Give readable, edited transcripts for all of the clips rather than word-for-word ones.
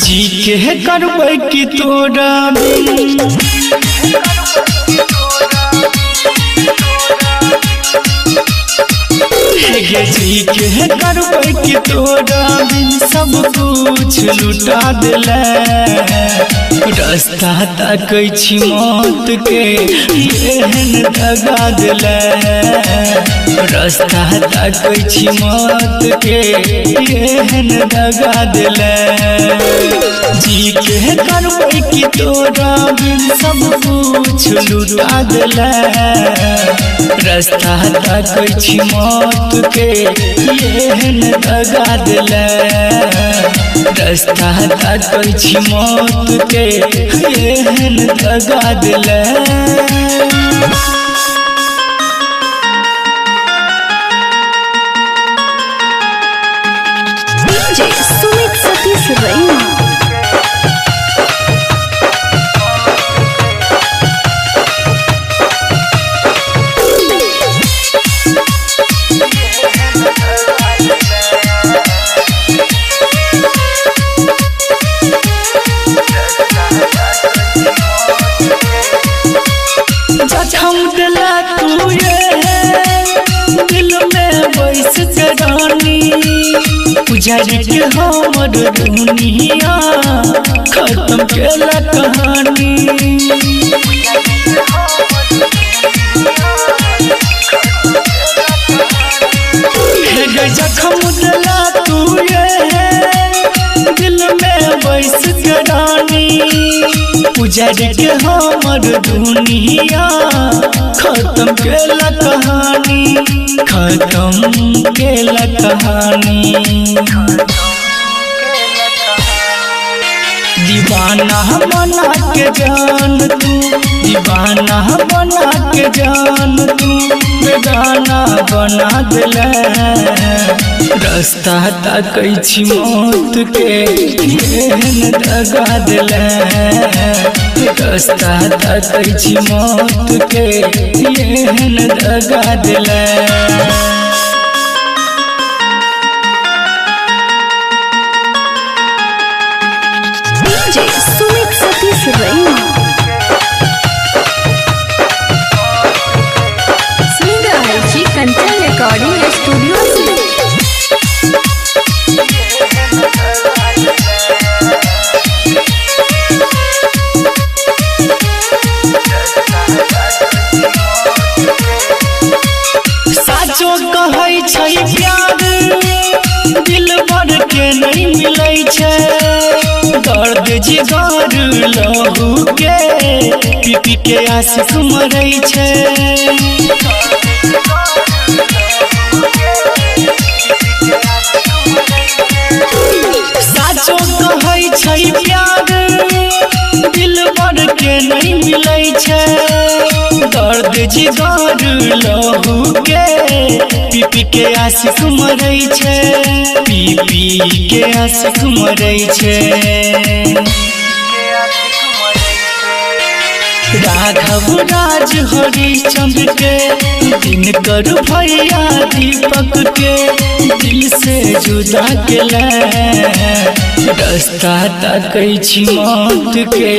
जी के करबै कि तोरा जी के करबै कि तोरा सब कुछ लुटा दिले रास्ता ताकै छी मौत के एहन दगा दिले रास्ता ताकै छी मौत के एहन दगा दिले जी के करबै कि तोरा सब कुछ लुटा दिले रास्ता ताकै छी मौत के एहन दगा दिले रास्ता ताकै छी मौत के एहन दगा दिले DJ Sumit Satish Raina जखम दिला तू ये दिल में बैस के रानी उजाड़ के हमर दुनिया खत्म केला कहानी जखम दिला तू ये दिल में बैस के रानी उजाड़ के हमर दुनिया खत्म केला कहानी खत्म केला कहानी दीवाना बना के जान तू दीवाना बना के जान तू बेगाना बना दिले रास्ता ताकै छी मौत के एहन दगा दिले रास्ता ताकै छी मौत के एहन दगा दिले DJ Sumit Satish Raina Singer Aichi Content Recording Studio साचो कहै छै प्यार दिल भर के नहीं मिलै छै दर्द जिगर लहू के पी के आशिक मरै छै साचो कहै छै प्यार दिल भर के नहीं मिलै छै दर्द जिगर लहू के पी के आशिक मरै छै पी के आशिक मरै छै राघव राज हरिश्चंद्र के दिनकर भैया दीपक के दिल से जुदा केला रास्ता ताकै छी मौत के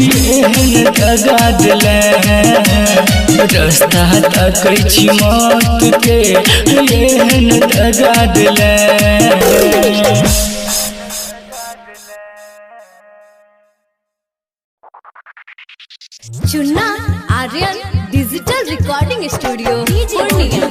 एहन दगा दिले रास्ता ताकै छी मौत के एहन दगा दिले Chunna Aryan digital recording studio Purnia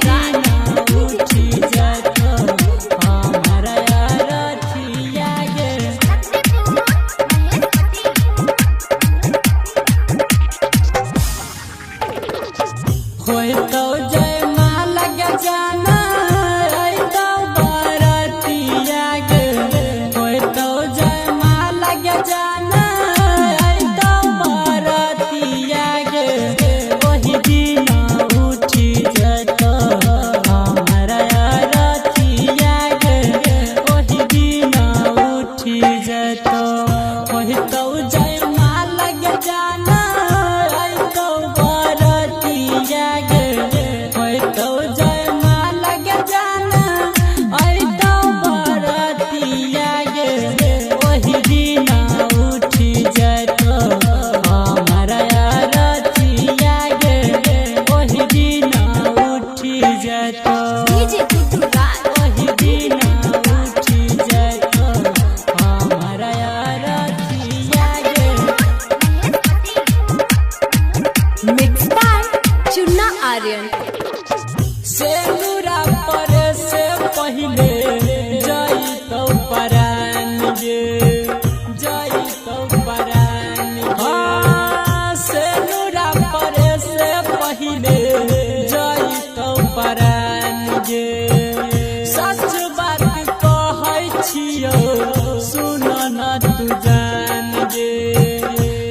जान गे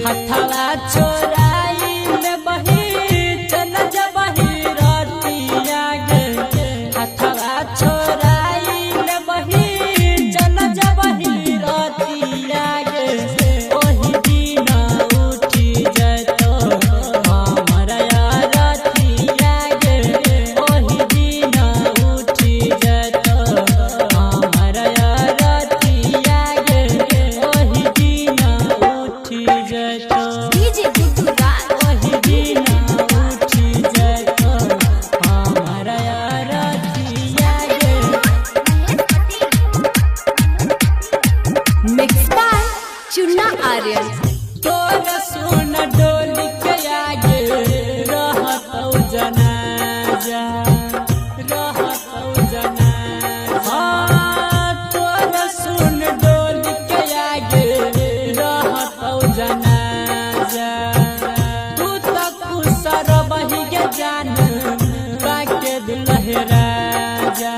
हथवा छोराई ले बही चल जबही रतिया गे हथवा छोराई ले बही चल जबही रतिया गे ओही दिन उठी जतो हमरा रतिया गे ओही दिन उठी जतो हमरा रतिया गे ओही दिन उठी जतो डीजे गुड्डू राज ओही दिन उठी जतो हमरा रतिया गे मिक्स बाय चुन्ना आर्यन तोर सुन डोली के आगे रहतौ जनाजा रहतौ जनाजा तोर सुन डोली के आगे रहतौ जनाजा तू तो खुसर बही के जान काके दिल राजा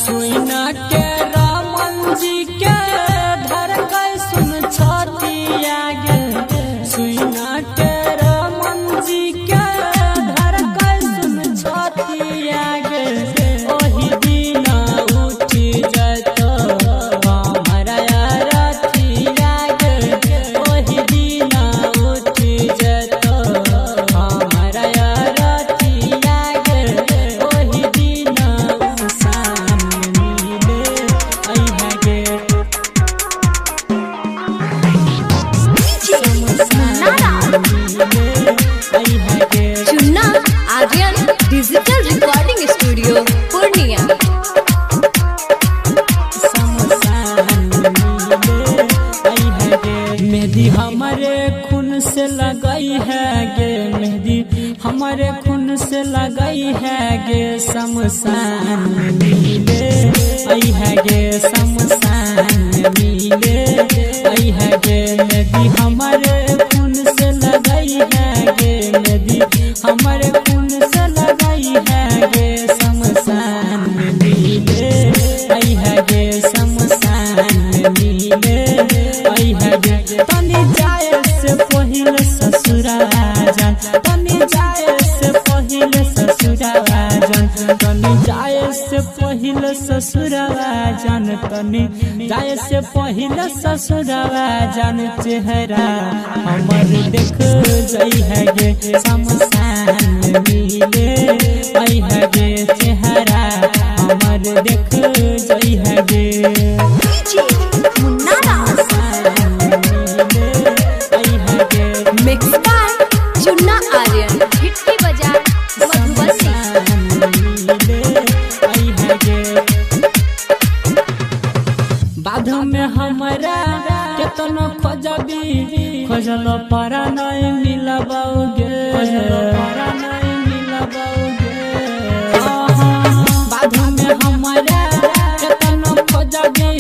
सुइना के रामन जी के धड़कन सुन छतिया गे सुइना के रामन जी के धड़कन सुन छतिया गे ओही दिन उठी जतो हमरा रतिया गे ओही दिन उठी जतो हमरा रतिया गे ओही दिन शाम मिले अइहा गे Chunna Aryan digital recording studio Purnia मेहंदी हमारे खून से लगाई है गे मेहंदी हमारे खून से लगाई है गे शमशान मिले आई है गे शमशान मिले आई है गे मेहंदी हमारे खून से लगाई है गे मेहंदी हमारे खून से लगाई है गे शमशान मिले आई है गे शमशान मिले आई है गे तनी जाए से पहिले ससुरावा जान तनी जाए से पहिले ससुरावा जान तनी जाए से पहिले ससुरावा जान तनी जाए से पहिले ससुरावा जान चेहरा हमर देख जई है गे शमशान मिले आई है गे चेहरा हमर देख जई है गे मुन्ना राज मिक्स बाय चुन्ना आर्यन हिट्टी बाजार मधुबनी बाध में हमरा केतनो खोजबी खोजल पारा नहीं मिलबौगे पारा नहीं मिलबौगे बाध में हमरा केतनो खोजबी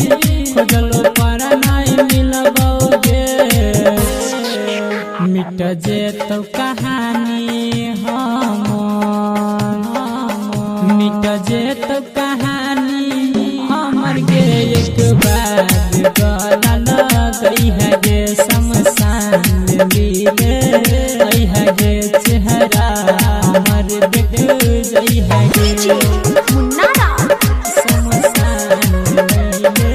खोजल पारा नहीं मिलबौगे मिट जेतौ कहानी हमर मिट जेतौ कहानी हमर गे एक बार गला लगई है गे शमशान मिले आई है गे चेहरा हमर देख जई है गे मुन्ना राज शमशान मिले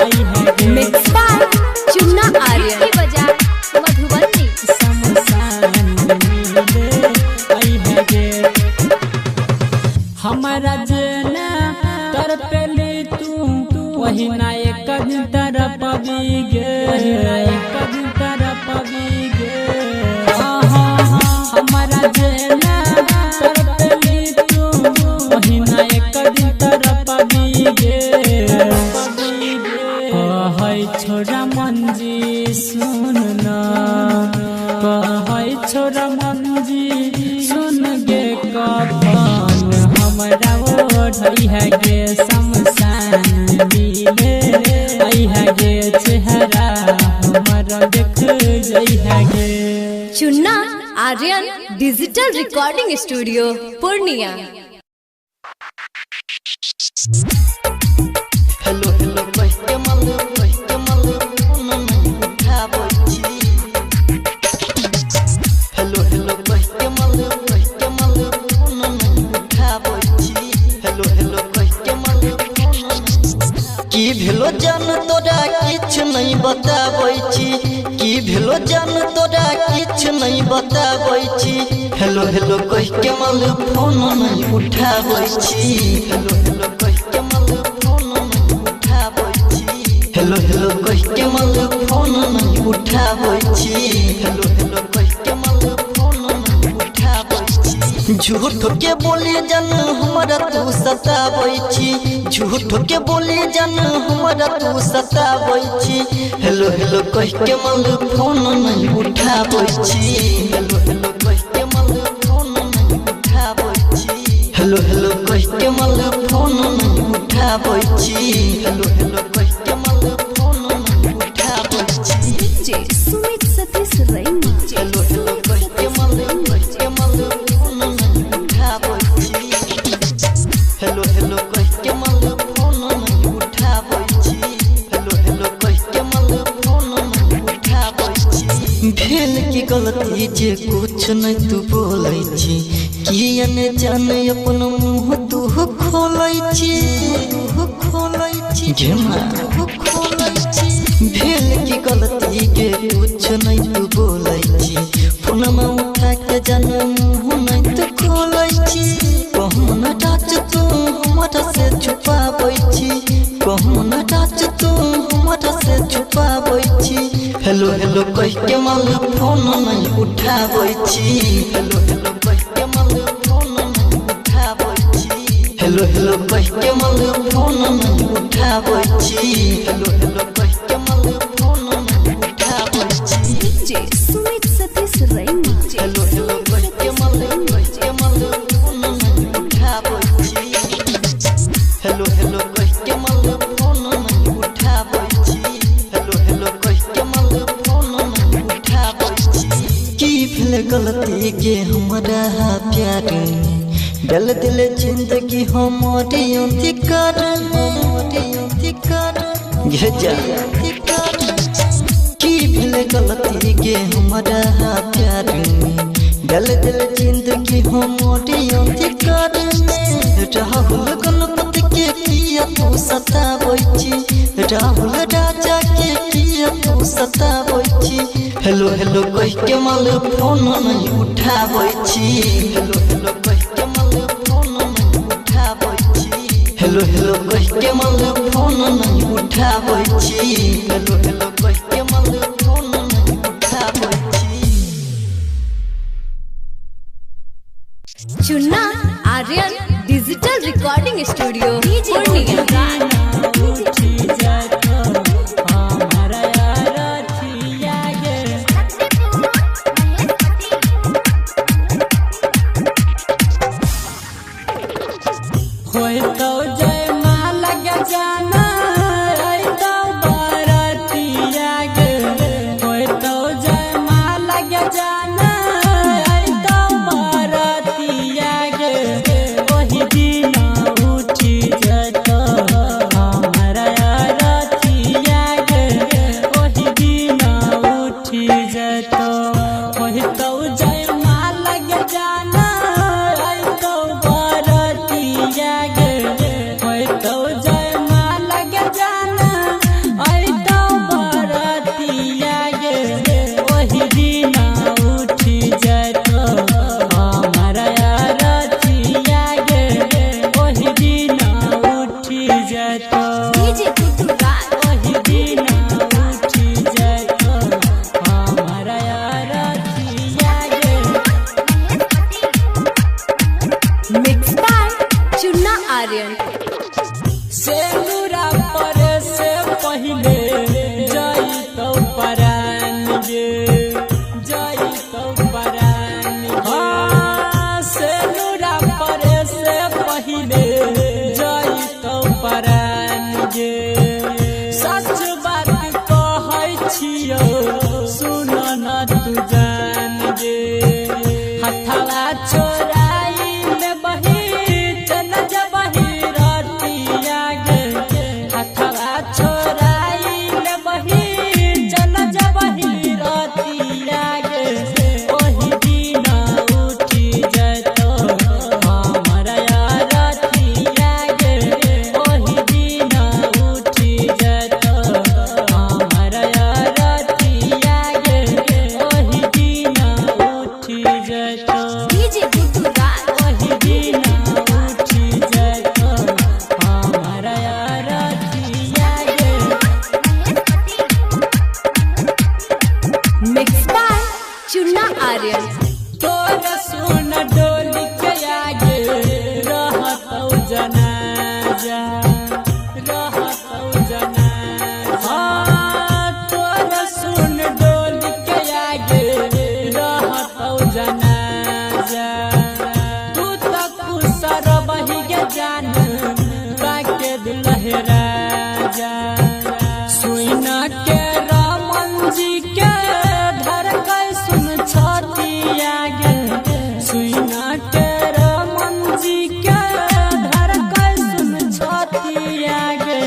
आई है गे मिक्स बाय चुन्ना आर्यन हिट्टी बाजार मधुबनी शमशान मिले आई है गे हमारा जेना तर पेली तू वही ना एक दिन तरफ पवी गे एक दिन तरफ पवी गे हमारा जेना तर पेली तू वही ना एक दिन तरफ पवी गे कहै छोरा मंजी सुन ना कहै छोरा मंजी सुन गे कफन हमरा ओढ़ई है गे शमशान मिले आई है गे चेहरा हमरा देख जई है गे Chunna Aryan digital recording studio Purnia hello hello नहीं बताबै छी की भेलो जान तोरा किछ नहीं बताबै छी हेलो हेलो कह के मल फोन नहीं उठाबै छी हेलो हेलो कह के मल फोन नहीं उठाबै छी हेलो हेलो कह के मल फोन नहीं उठाबै छी हेलो हेलो कह के मल फोन नहीं उठाबै छी झूठ के बोली जान हमरा तू सताबै छी झूठ के बोली जान हमरा तू सताबै छी हेलो हेलो कह के मल फोन नहीं उठाबै छी हेलो हेलो कह के मल फोन नहीं उठाबै छी हेलो हेलो कह के मल फोन नहीं उठाबै छी हेलो हेलो कह के मल फोन नहीं उठाबै छी डीजे सुमित सतीश रैना हेलो हेलो कह के मल फोन नहीं उठाबै छी हेलो हेलो कह के मल फोन नहीं उठाबै छी हेलो हेलो कह के मल फोन नहीं उठाबै छी भेल की गलती जे कुछ नहीं तू बोलै छी किया ने जाने अपन मुंह तू खोलै छी घेमा खोलै छी भेल की गलती के कुछ नहीं तू बोलै छी फोन में उठा के जाने मुंह नहीं तू खोलै छी कहूँ न टाच तू हमरा से छुपाबै छी कहूँ न टाच तू हमरा से छुपाबै छी हेलो हेलो कह के मल फोन नहीं उठाबै छी हेलो हेलो कह के मल फोन नहीं उठाबै छी हेलो हेलो कह के मल फोन नहीं उठाबै छी हेलो हेलो कह के मल फोन नहीं उठाबै छी डीजे सुमित सतीश रैना हेलो हेलो कह के मल फोन नहीं उठाबै छी हेलो हेलो कह के मल फोन नहीं उठाबै छी हेलो हेलो कह के मल फोन नहीं उठाबै छी की भेल गलती के हमरा प्यार डल दिल जिंदगी हमारे अधिकार घेजा की भेल गलती के हमरा प्यार डल दिल जिंदगी हमारे अधिकार राहुल गणपति के किया तू सताबै छी राहुल राजा के किया तू सताबै छी हेलो हेलो कह के मल फोन नहीं उठाबै छी हेलो हेलो कह के मल फोन नहीं उठाबै छी हेलो हेलो कह के मल फोन नहीं उठाबै छी हेलो हेलो कह के मल फोन नहीं उठाबै छी Chunna Aryan digital recording studio Purnia Chunna Aryan तोरा सुन डोली के आगे रहतौ जनाजा तोरा सुन डोली के आगे रहतौ जनाजा तू तो खुसर बही के जान बाके दिल राजा सुइना के रामन जी के धड़कन सुन छतिया गे सुइना के रामन जी के धड़कन सुन छतिया गे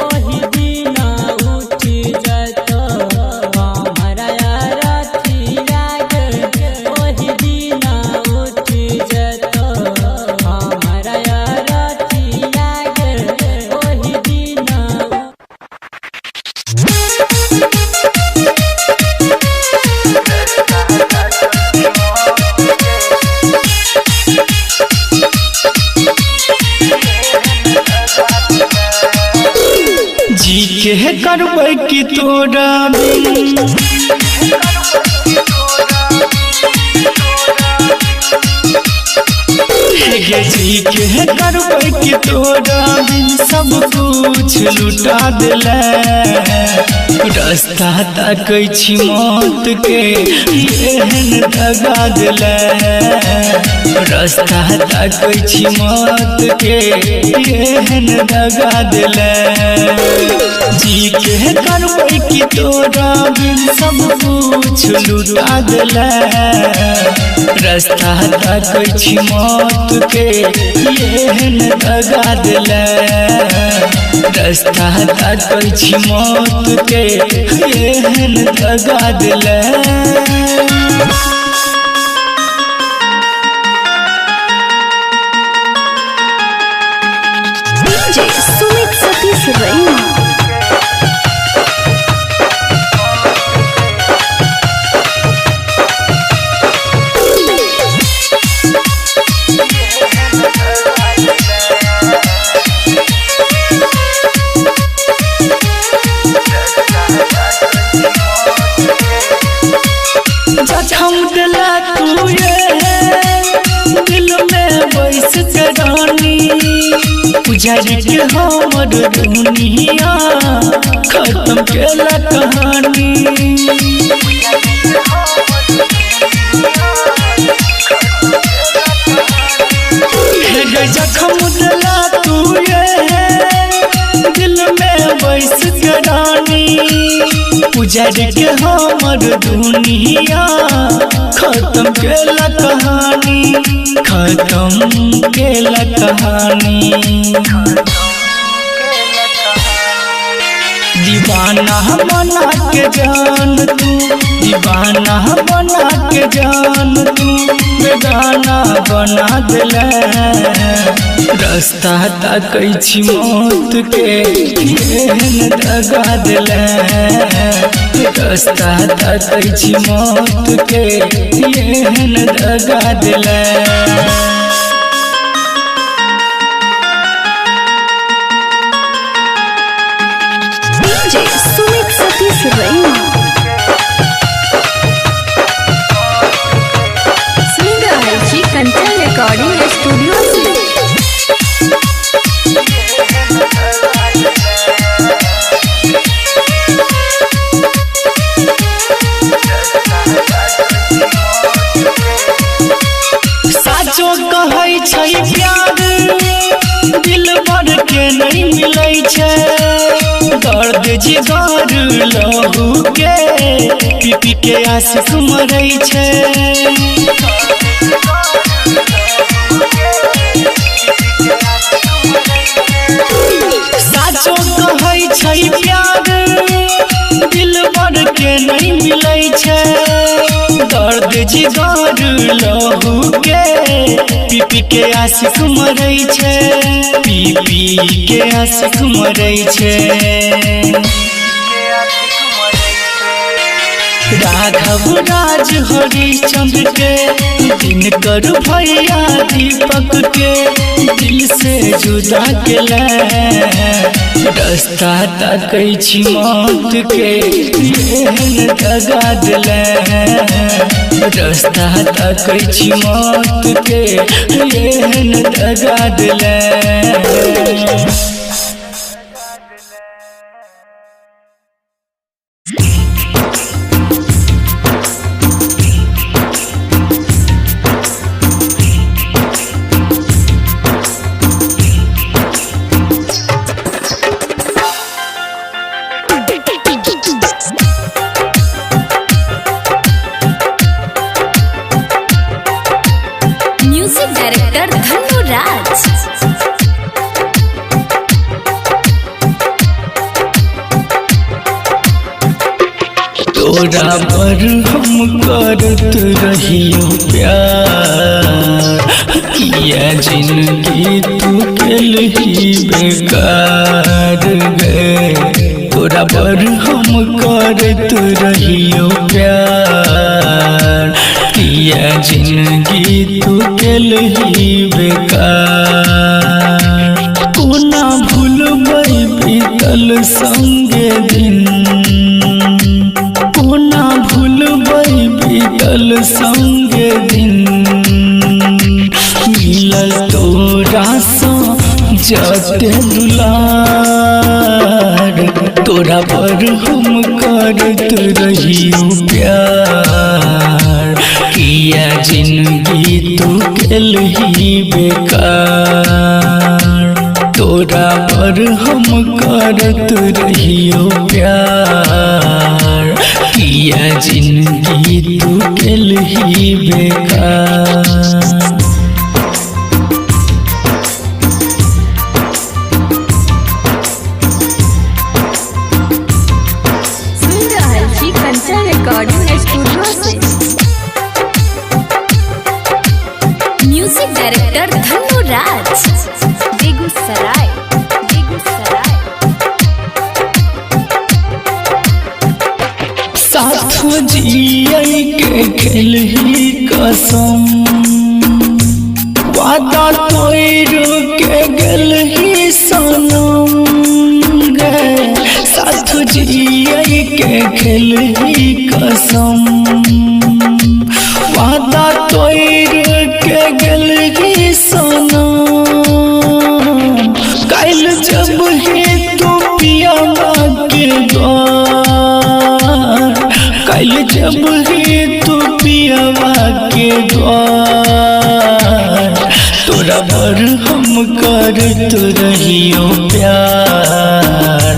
ओही दिना उठी जतो हमरा रतिया गे ओही दिना उठी जतो हमरा रतिया गे ओही दिना जी के करबै कि तोरा बिन गे जी के करबै कि तोरा बिन सब कुछ लुटा देले रास्ता ताकै छी मौत के एहन दगा देले रास्ता ताकै छी मौत के एहन दगा देले जी के करबै कि तोरा बिन सब कुछ लुटा देले रास्ता ताकै छी मौत के एहन दगा देले रास्ता ताकै छी मौत के एहन दगा देले डीजे सुमित सतीश रैना जखम दिला तू ये दिल में बैस के रानी उजाड़ के हमर दुनिया खत्म केला कहानी जखम दिला तू ये दिल में बैस के रानी उजाड़ के हमर दुनिया खत्म केला कहानी खत्म केला कहानी दीवाना बना के जान तू दीवाना बना के जान तू बेगाना बना देले रास्ता ताकै छी मौत के एहन दगा देले रास्ता ताकै छी मौत के एहन दगा देले डीजे सुमित सतीश रैना सिंगर कंचन रिकॉर्डिंग स्टूडियो से साचो कहै छै प्यार दिल भर के नहीं मिलै छै दर्द जिगर लहू के पी पी के आशिक मरै छै साचो कहै छै प्यार दिल भर के नहीं मिलै छै दर्द जिगर लहू के पी पी के आशिक मरै छै पी पी के आशिक मरै छै राघव राज हरिचंद्र के दिनकर भैया दीपक के दिल से जुदा केला रास्ता तकै छी मौत के एहन दगा देला रास्ता तकै छी मौत के एहन दगा देला। म्यूजिक डायरेक्टर धनु राज। तोरा पर हम करत रहियो प्यार किया जिंदगी तू केलही बेकार गए। तोरा पर हम करत रहियो प्यार किया जिंदगी तू केलही बेकार। कोना भूलबै बीतल संगे दिन कोना भूलबै बीतल संगे दिन मिलल तोरा सँ जते दुलार। तोरा पर हम करत रहियो प्यार किया जिंदगी तू केलही बेकार। तोरा पर हम करत रहियो प्यार किया जिंदगी तू केलही बेकार। सुन रहल छी कंचन रिकॉर्डिंग स्टूडियो से। म्यूजिक डायरेक्टर धनु राज, बेगूसराय। साथ जियै के खेलही कसम वादा तोड़ के गेलही सनम गे। साथ जियै के खेलही कसम वादा तोड़ के गेलही सनम। काल जब ही तू पिया के द्वार काल जब ही तू पियावा के द्वार। तोरा पर हम करत रहियो प्यार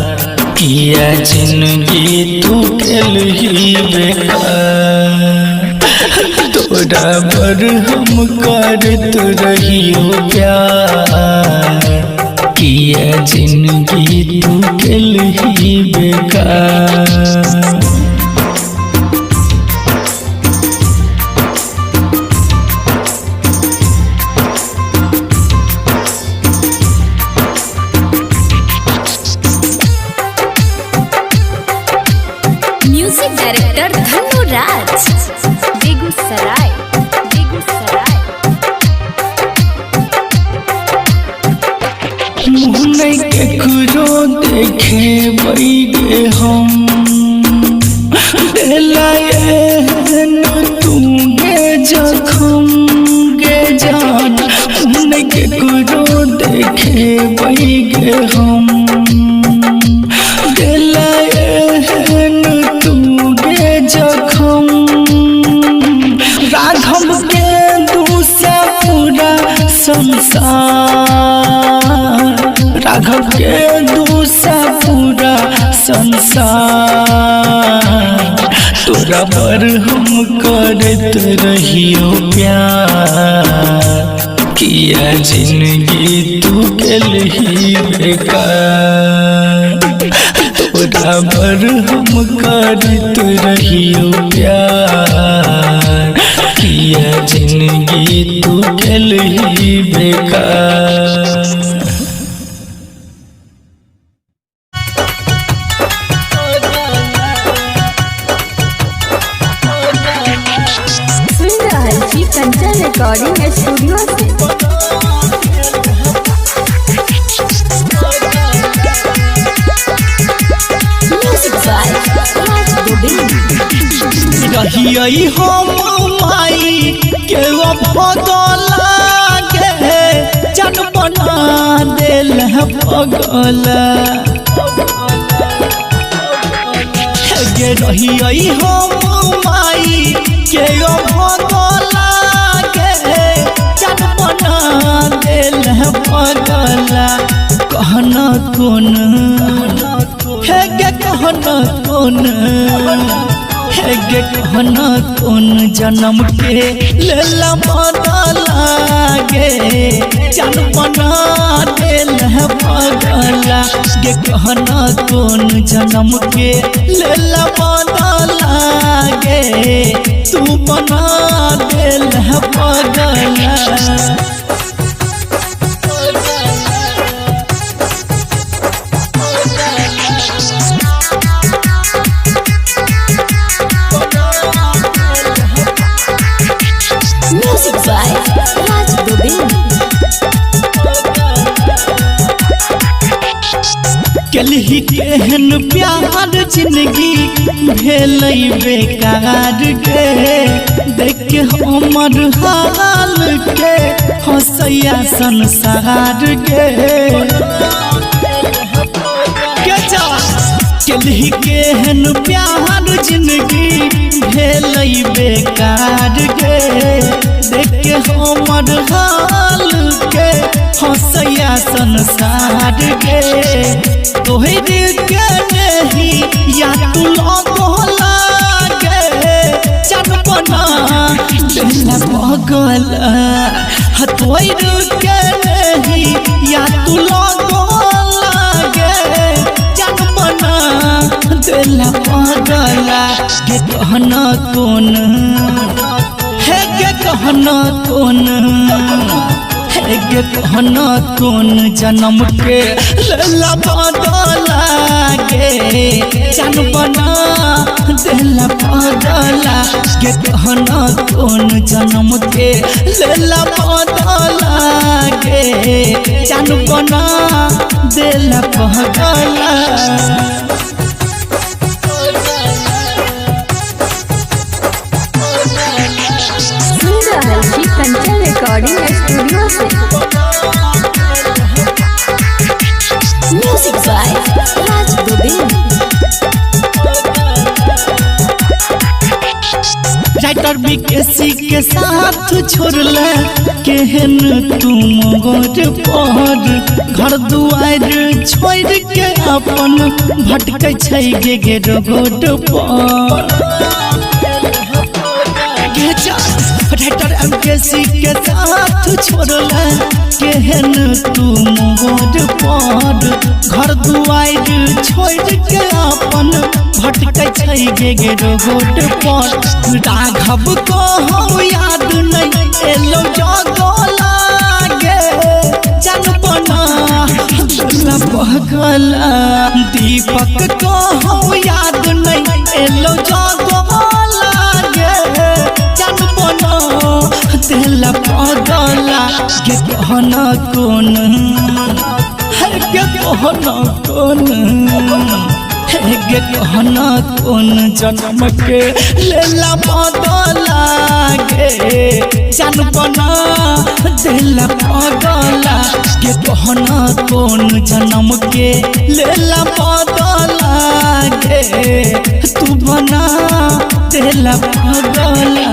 किया जिंदगी तू केलही बेकार। तोरा पर हम करत रहियो प्यार किया जिंदगी तू केलही बेकार। म्यूजिक डायरेक्टर धनु राज, बेगूसराय। मुँह नहीं केकरो देखे बैगे हम एहन तू गे जखम गे जान। मुँह नहीं केकरो देखे बैगे हम एहन तू गे जखम। राघव के दूसरा पूरा संसार राघव के दूसरा पूरा संसार। तोरा पर हम करत रहियो प्यार किया जिंदगी तू केलही बेकार। तोरा पर हम करत रहियो प्यार किया जिंदगी तू केलही बेकार। रिकॉर्डिंग स्टूडियो से। Music by Raj Govind. रहियई हम माई के भगला गे जन बना दिल पगला गे रहियई हम माई के भगला गे जन बना दिल पगला कहना कौन है गे कहना कौन है गे कहना कौन जन्म के लेला बदला गे जन बना दिल पगला गे कहना कौन जन्म के लेला बदला गे तू बना दिल पगला। Music by Raj Govind. कलही केहन प्यार जिंदगी भेलै बेकार गे देख के हमर हाल के हंसैया संसार गे कलही केहन प्यार जिंदगी भेलै बेकार गे देख के हमर हाल के हंसैया संसार गे तोहर के नहीं या तू लगला गे जन बना दिल पगला तोहर के नहीं या तू लगला गे जन बना दिल पगला गे कहना कौन है गे कहना कौन है गे कहना कौन जन्म के लेला बदला गे जन बना दिल पगला गे कहना कौन जन्म के लेला बदला गे जन बना दिल पगला। कंचन रिकॉर्डिंग स्टूडियो से। Music by Raj Govind. Writer BKC के साथ छोड़ले केहन तुम गोर पर घर दुआर छोड़ के अपन भटकै छै गे रोड पर राइटर एमकेसी के साथ छोड़ला केहन तुम गोर पर घर दुआर छोड़ के अपन भटकै छै गे रोड पर राघव को हम याद नहीं एलो जगला गे जन बना दिल पगला दीपक को हम याद नहीं एलो जगला गे जन बना दिल पगला गे कहना कौन है गे कहना कौन है गे कहना कौन जन्म के लेला बदला गे जन बना दिल पगला गे कहना कौन जन्म के लेला बदला गे तू बना दिल पगला।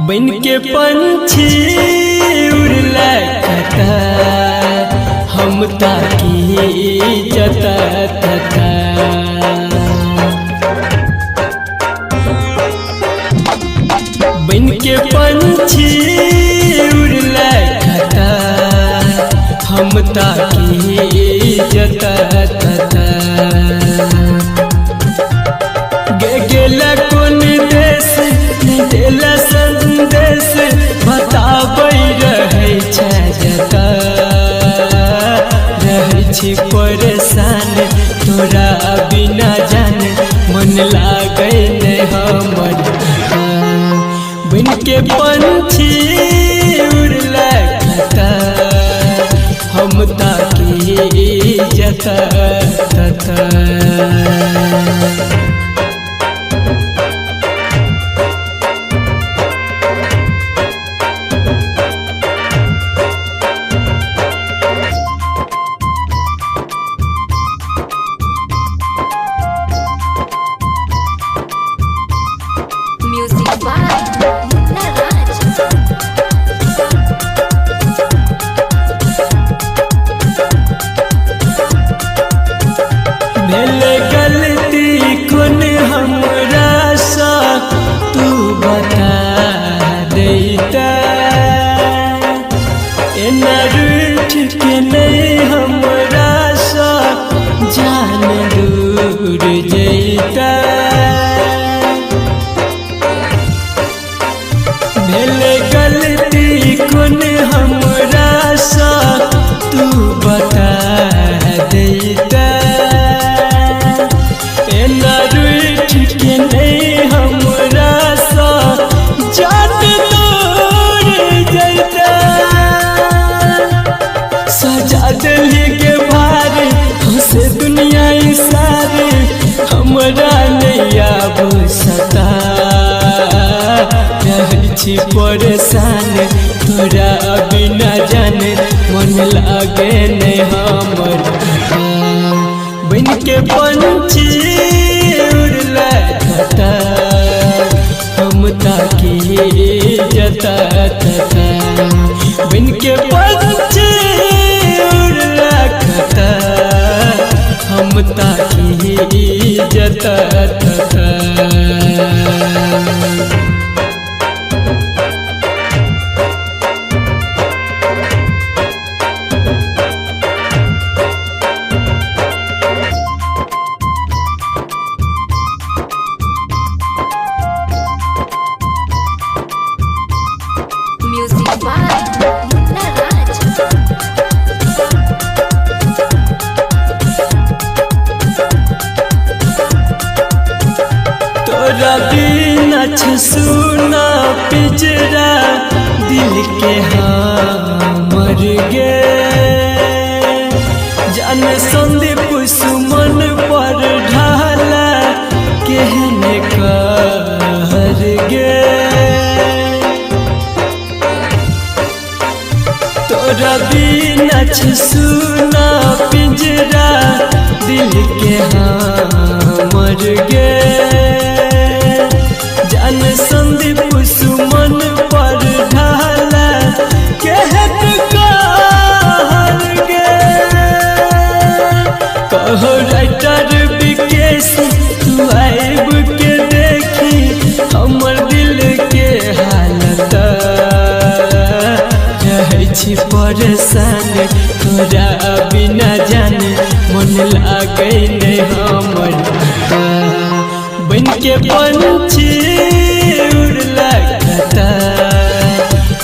बन के पंछी उड़ला कता हम ताकी जता तता बन के पंछी उड़ला कता हम ताकी जता तता गेला कोन देश देला संदेश बताबै रहै छै जता रहै छी परेशान तोरा बिना जान मन लागै नै हमर बन के पंछी उड़ला कता हम ताकी जता तता म्यूजिक बाय मुन्ना राज। भेल गलती कोन हमरा सा तू बता देता एना रूठ के नहीं हमरा सा जान दूर जैता भेल गलती कोन हमरा सा तू बता देता एना रूठ के नहीं हमरा सा जान दूर जैता सजा दिल के भार हंसे दुनिया सारे हमरा नहीं आब सता रहै छी परेशान तोरा बिना जाने मन लागे नहीं हमर बन के पंछी उड़ला कता हम ताकी जता तता बन के पंछी उड़ला कता हम ताकी जता तता म्यूजिक बाय मुन्ना राज। तोरा बिना सुना पिजरा दिल के हमर गे जान संदीप सुमन पर ढाला केहने कहर गे तोरा बिना सुना पिंजरा दिल के हमर गे जान संदीप सुमन पर ढाला कहत कहर गे कहो राइटर विकेश तू आइब के देखी हमर दिल के हालत रहै छी परेशान तोरा बिना जाने मन लागे नहीं हमर बन के पंछी उड़ला कता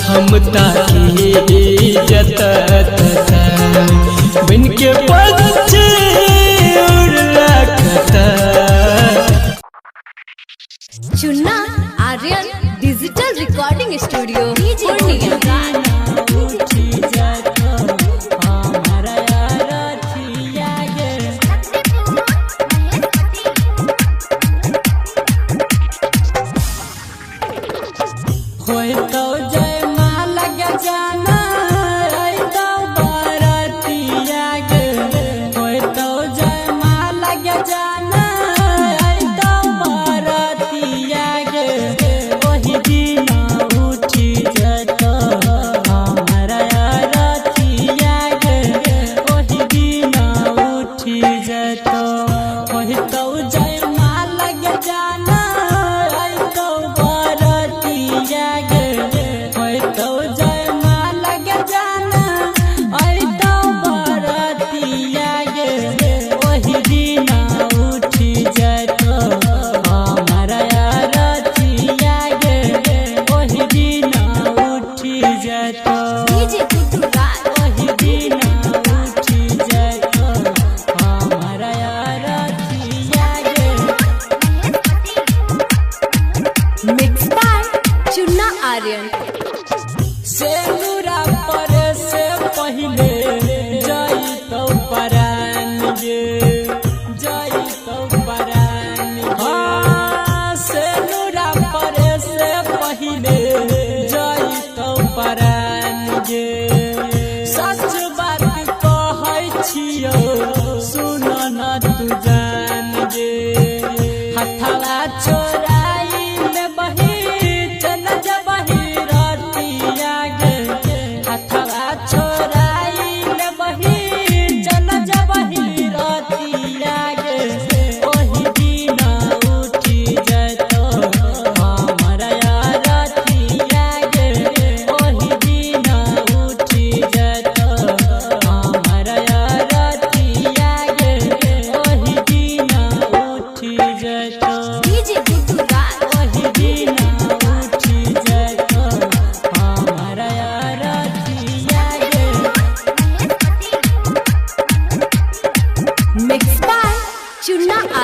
हम ताकी जता तता बन के पंछी उड़ला कता Chunna Aryan digital recording studio Purnia. होय तो जय माला के जाना आई तो बारातिया गे होय तो जय माला के जाना आई तो बारातिया गे वही दिन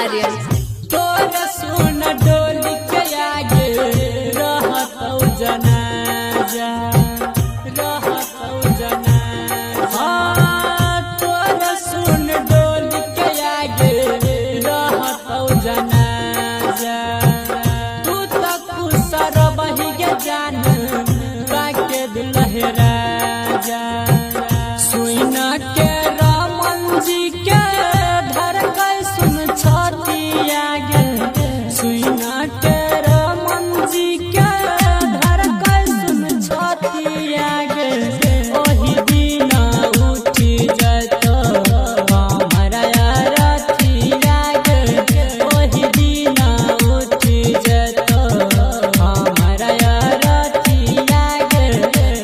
आर्यन। तोरा सुन डोली के आगे रहतौ जनाजा, रहतौ जनाजा। तोरा सुन डोली के आगे रहतौ जनाजा। तू तो खुसर बही के जान काके दिल राजा। सुइना के रामन जी के धड़कन सुन छतिया गे। सुइना के रामन जी के धड़कन सुन छतिया गे। ओही दिना उठी जतो हमरा रतिया गे। ओही दिना उठी जतो हमरा रतिया गे।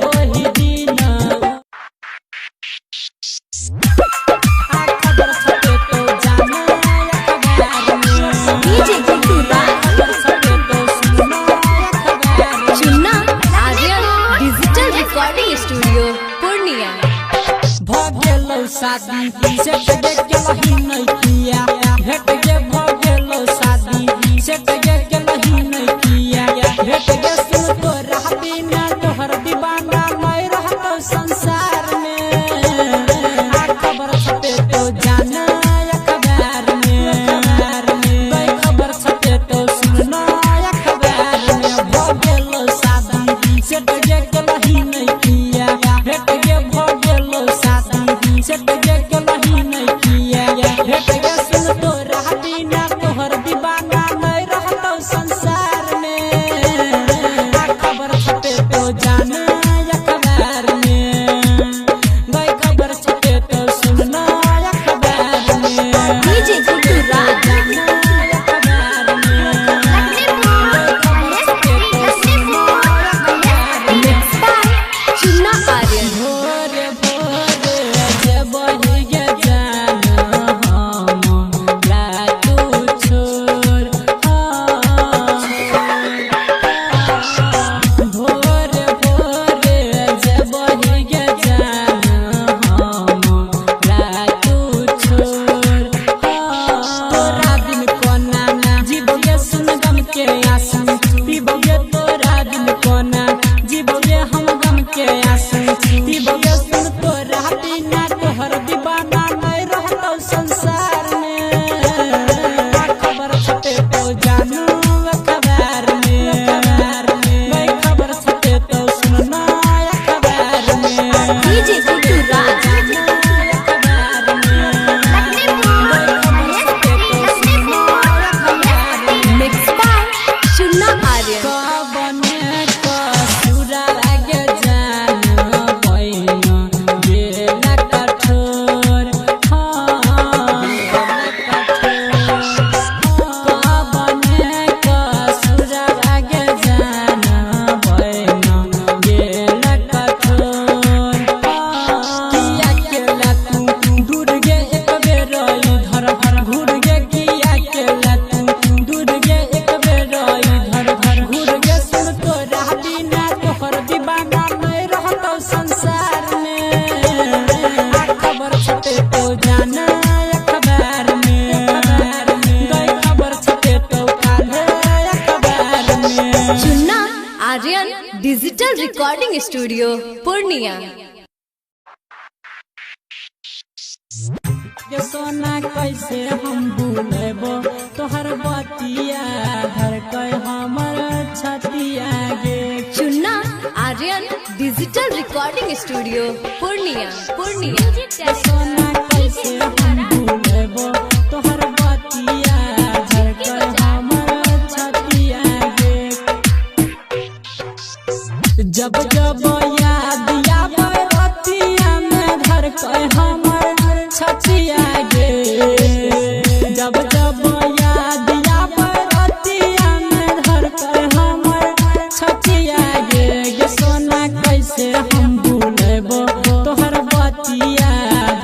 ओही दिना खबर छपे तो जाना अखबार में। डीजे गुड्डू राज, खबर छपे तो सुना अखबार में। Chunna Aryan digital recording studio Purnia. भगेलो शादी से तगे के लही नहीं किया। भेट गे भगेलो शादी से तगे के लही नहीं किया। भेट गे सुन तो रह बिना तोहर दीवाना मैं रहतो संसार में। खबर छपे तो जाना अखबार में। खबर छपे तो सुना अखबार में। भगेलो शादी से तगे के लही नहीं किया। भेट गे भगेलो शादी से तगे के लही नहीं किया। भेट गे सुन तो रह बिना तोहर दीवाना नहीं रहतो संसार में। खबर छपे तो जाना अखबार में। खबर छपे तो सुनना अखबार में। डीजे गुड्डू राज, अखबार में। खबर छपे तो सुनना अखबार में। Mix by Chunna Aryan. भोरे भोरे जब बहिगे जाना हमरा तू छोड़। भोरे भोरे जब बहिगे जाना हमरा तू छोड़। तोरा बिन कोना जीवोगे सुन गम के आंसू। पीबोगे तोरा बिन कोना जीवोगे हम गम के आंसू। पीबोगे सुन तोरा बिना तोहर दीवाना नहीं रहतो संसार में। खबर छपे तो जानू अखबार में। खबर छपे तो सुनना अखबार में। डीजे गुड्डू राज, अखबार में। खबर छपे तो सुनना अखबार में। Mix by Chunna Aryan. कबने कसुरा आगे जाना पैना बेला कठोर। कबने कसुरा आगे जाना पैना बेला कठोर। किया केला तू दूर गे एक बेर इधर भर घूर गे। किया केला तू दूर गे एक बेर इधर भर घूर गे। सुन तो रह बिना तोहर दीवाना नहीं रहतो संसार में। खबर छपे तो जाना अखबार में। खबर छपे तो काले अखबार में। Chunna Aryan digital recording studio Purnia. ये सोना कैसे हम भूलेबो तोहर बतिया धड़कय हमर छतिया गे। Chunna Aryan digital recording studio Purnia. ये सोना कैसे हम भूलेबो तोहर बतिया धड़कय हमर छतिया गे। जब जब याद आवे रतिया में धड़कय हमर छतिया गे। जब जब याद आवे रतिया में धड़कय हमर छतिया गे। ये सोना कैसे हम भूलेबो तोहर बतिया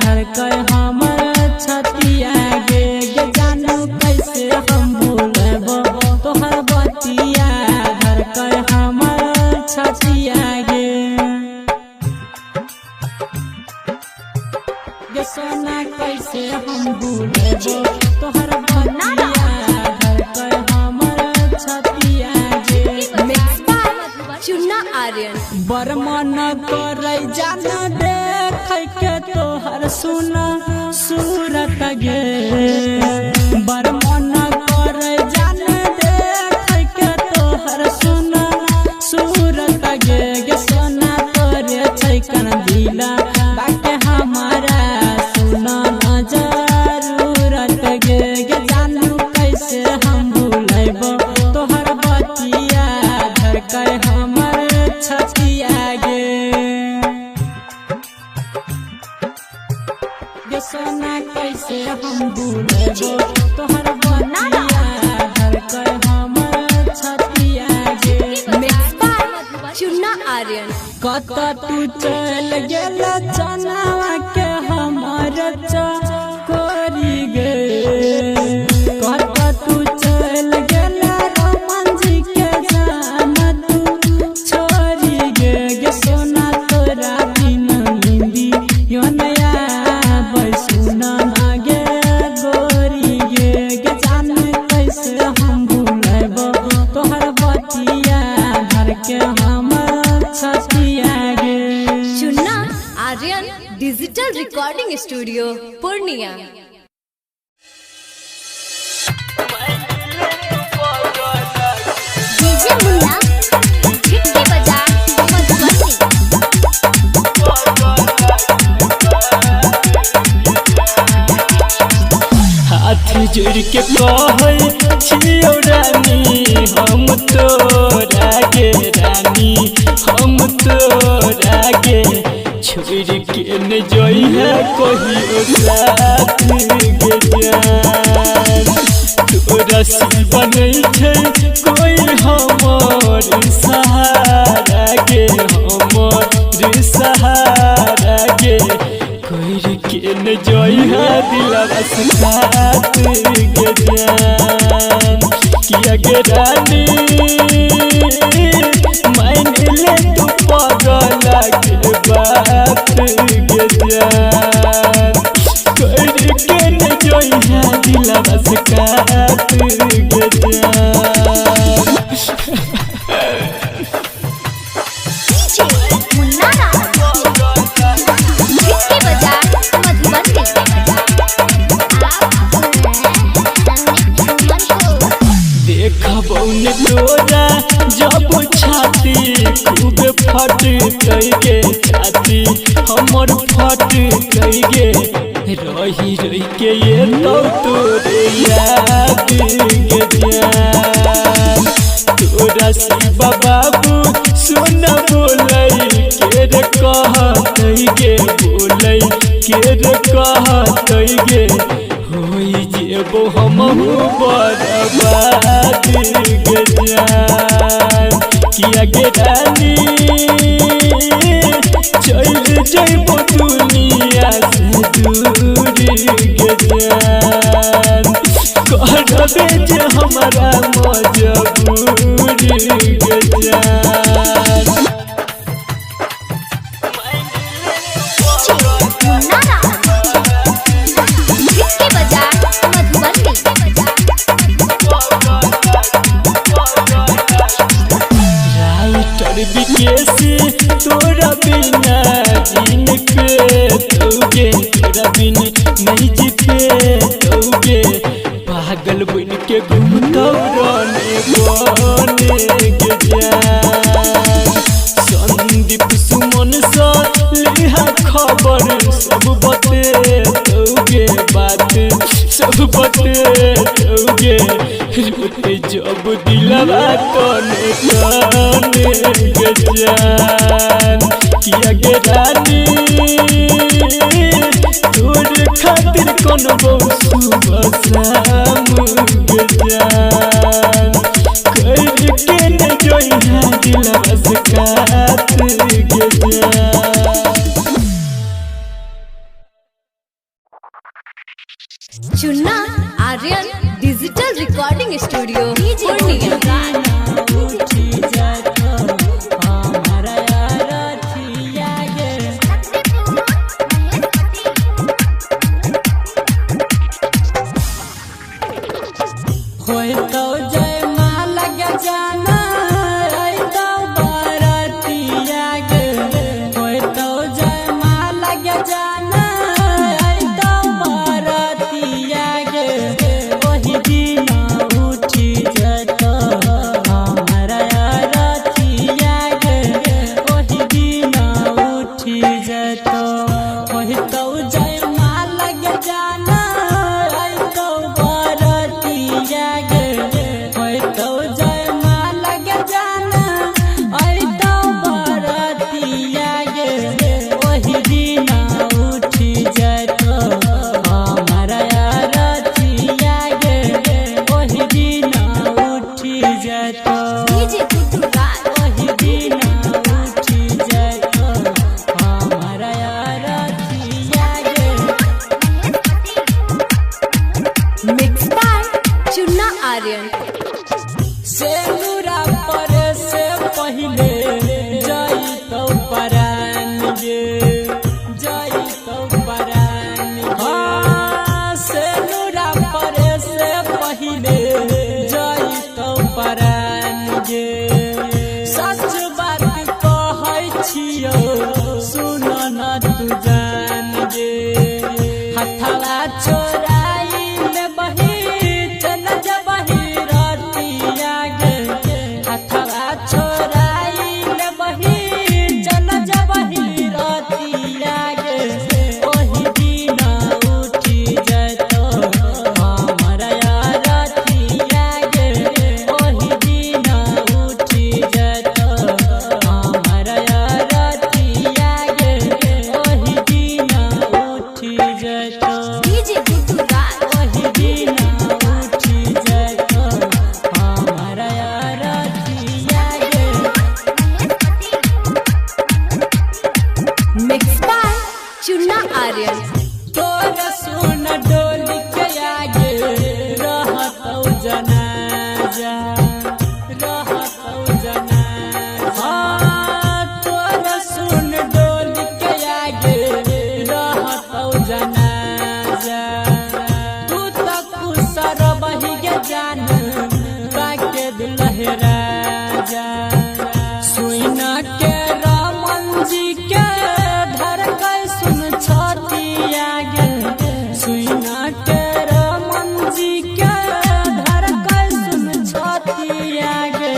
धड़कय हमर छतिया गे सोना कैसे हम भूलेबो तोहर बतिया धड़कै हमर छतिया गे चुन्ना आर्यन बरमन करे जान देख के तोहर सुना सूरत गे बरमन करे जान देख के तोहर सुना सूरत गे गे सोना तोरे छैकन दिला बाटे हमारा सुना न जरूरत गे गे जानू कैसे हम भूलेबो तोहर बतिया धड़कै हमर छतिया गे गे सोना कैसे हम भूलेबो तोहर बतिया धड़कै हमर छतिया गे चुन्ना आर्यन कत तू चल गेल चनावा के हमर चकोरी गे कत तू चल गेल रमन जी के जान तू छोरी गे गे सोना तोरा बिन निंदी यो नया बैसुना गे गोरी गे गे जान कैसे हम भूलेबो तोहर बतिया धड़के हमर छतिया गे Chunna Aryan digital recording studio Purnia DJ Munna गिट्टी बजा मधुबनी हाथ जोड़ के कहै छियौ रानी हम तोरा गे रानी हम तोरा गे छोड़ के न जइहे कहियो साथ गे जान तोरा सिवा नहीं छै कोई हमर सहारा गे हमर सहारा गे कोई के न जइहा दिलवा से बात गे जान किया गे रानी मान ले तू पगला के बात गे जान कोई के न जइहा दिलवा से बात गे जान मुन्ना गिट्टी बजा मधुबनी देखबौ न तोरा जब छाती खूब फट गे छाती हमर फट गे रही रही के ये तो तोरे याद गे जान तोरा शिवा बाबू सुन बोलै के रे कहत गे बोलै के रे कहत गे होई जेबो हमहु बर्बाद गे जान किया गे रानी चल जइबो दुनिया से दूर गे जान करबे जे हमारा मजबूर गे जान गिट्टी बजा मधुबनी राइटर विकेसी तोरा बिना दिन के तोगे तोरा बिन नहीं जीते तोगे पागल बन के घूमतौ रहने बने गे जान संदीप सुमन सा लिहा खबर सब बते तोगे बात सब बते तोगे रोते जब दिलवा तने तने गे जान किया गे रानी तोर खातिर कौन सुबह शाम गे जान कर के न जइहा दिलवा से कात गे जान Chunna Aryan digital recording studio Purnia होय तो जय माल के जाना आई तो बरतिया गे होय तो जय माल के जाना आई तो बरतिया गे ओही दिन उठी जतो हमारा रतिया गे ओही दिन उठी जतो होय तो जय माल के जाना आई तो बरतिया गे होय तो जय माल के जाना आई तो बरतिया गे ओही दिन उठी जतो हमारा रतिया गे ओही दिन उठी जतो डीजे गुड्डू राज ओही दिन उठी जतो हमारा रतिया गे मिक्स बाय चुन्ना आर्यन सेनुरा परे से पहिले जाई तो परान गे जाई तो परान गे सेनुरा परे से पहिले जाई तो परान गे सच बात कहै छियो सुन न तू जान गे हथवा चोराई में बही चल जबही रतिया गे हथवा चोराई में बही चल जबही रतिया गे ओही दिन उठी जतो हमारा रतिया गे ओही दिन उठी जतो हमारा रतिया गे ओही दिन उठी जतो डीजे गुड्डू राज ओही दिन उठी जतो हमारा रतिया गे मिक्स बाय चुन्ना आर्यन तोर सुन डोली के आगे रहतौ जनाजा रहतौ जनाजा तोर सुन डोली के आगे रहतौ जनाजा तू तो कुसर बही के जान काके दुलहरा जा सुइना के रामन जी के धड़कन सुन छतिया गे सुइना के रामन जी के धड़कन सुन छतिया गे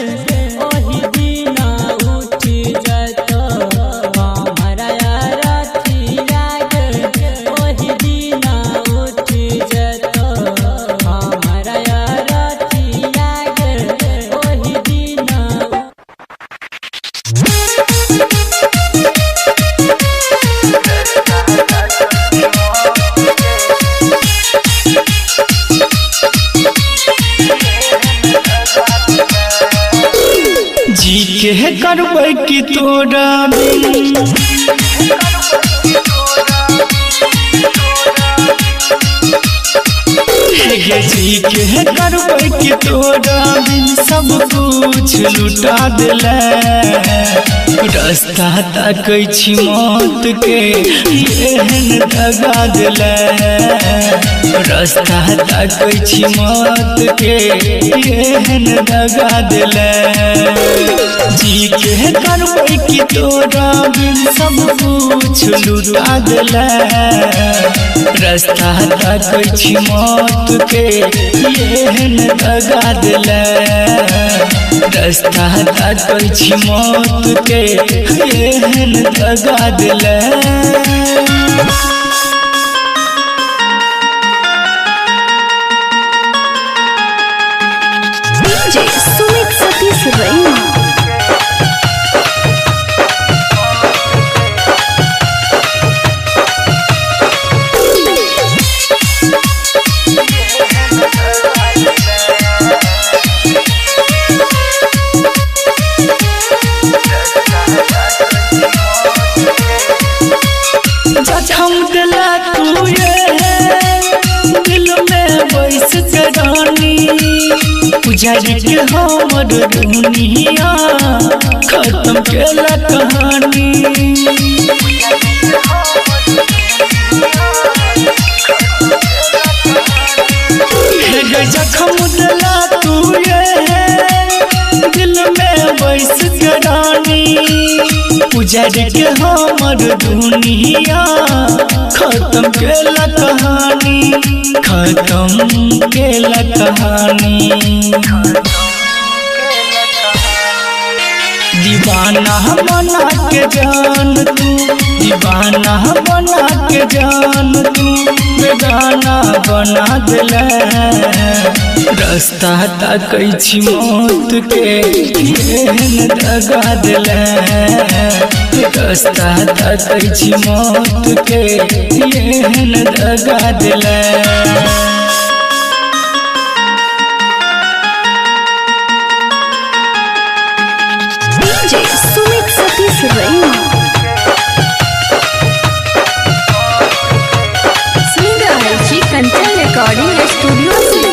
ओही दिन उठी जतो हमारा रतिया गे ओही दिन उठी जतो हमारा रतिया गे ओही दिन जी के करबै कि तोरा बिन गे जी के करबै कि तोरा बिन सब कुछ लुटा देले रास्ता ताकै छी मौत के एहन दगा देले रास्ता ताकै छी मौत के एहन दगा देले जी के करबै कि तोरा बिन सब कुछ लुटा देले रास्ता ताकै छी मौत के एहन दगा देले रास्ता ताकै छी मौत के एहन दगा देले डीजे सुमित सतीश रैना जखम दिला तू ये दिल में बैस के रानी उजाड़ के हमर दुनिया खत्म केला कहानी जखम दिला उजड़ के हमर दुनिया खत्म केला कहानी, खत्म केला कहानी। दीवाना बना के जान तू, दीवाना बना के जान तू बेगाना बना दिले। रास्ता ताकै छी मौत के एहन दगा दिले। रास्ता ताकै छी मौत के एहन दगा दिले। DJ Sumit Satish Raina. सुन रहल छी कंचन रिकॉर्डिंग स्टूडियो से।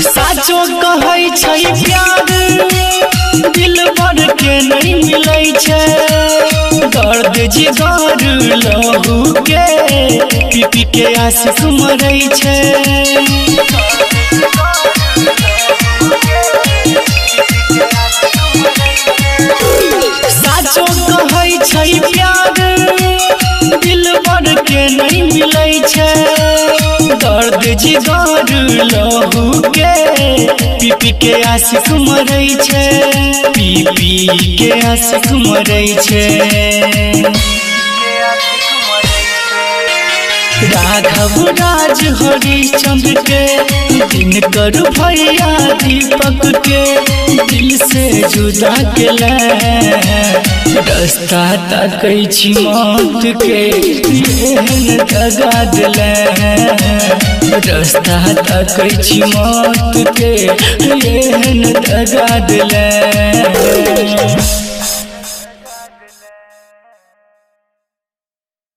साचो कहै छै प्यार दिल भर के नहीं मिलै छै। दर्द जिगर लहू के पी पी के आशिक मरै छै। साचो कहै छै प्यार दिल भर के नहीं मिलै छै। दर्द जिगर लहू के पी पी के आशिक मरै छै, पी पी के आशिक मरै छै। राघव राज हरिश्चंद्र के दिनकर भैया दीपक के दिल से जुदा केले। रास्ता ताकै छी मौत के एहन दगा दिले। रास्ता ताकै छी मौत के एहन दगा दिले।